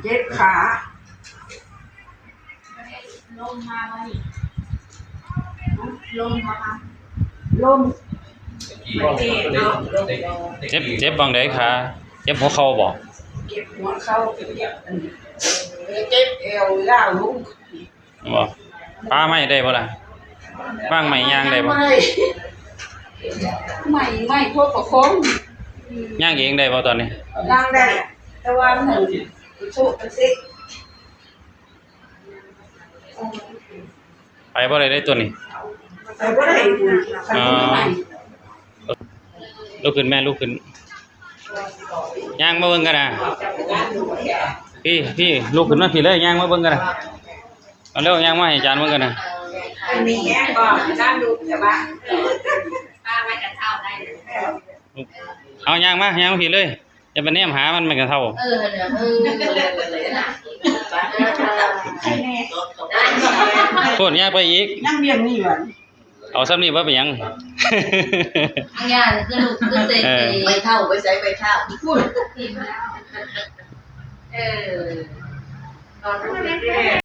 เจ็บขาลมมาไหมลมมาลมเจ็บบังไดขาเจ็บหัวเข่าบ่เจ็บหัวเข่าเจ็บเอวย่าวลุงบ่ป้าไม่ได้บ่ล่ะบ้างไม่ย่างได้บ่ไม่พวกกับคนย่างเองได้บ่ตอนนี้ย่างได้แต่ว่าหนึ่งสู้กันสิไปบ่ได้ตัวนี้ไปบ่ได้ลุกขึ้นแม่ลุกขึ้นย่างมาเบิ่งกันนะพี่ลุกขึ้นมาพี่เลยย่างมาเบิ่งกันนะเอาเร็วย่างมาให้อาจารย์เบิ่งกันนะมีแง่บ่ด้านดูแต่ว่าป้าไม่กระเท่าได้เอาย่างมาพี่เลยอย่าไปแนมหามันกระเท่าโคตรยากไปอีกนั่งเรียนนี่หว่าเอาซ้ำนี่ว่าไปยังงานคือลูกคือเตะไปเท่าไปใช้ไปเท่าพูดตอนรู้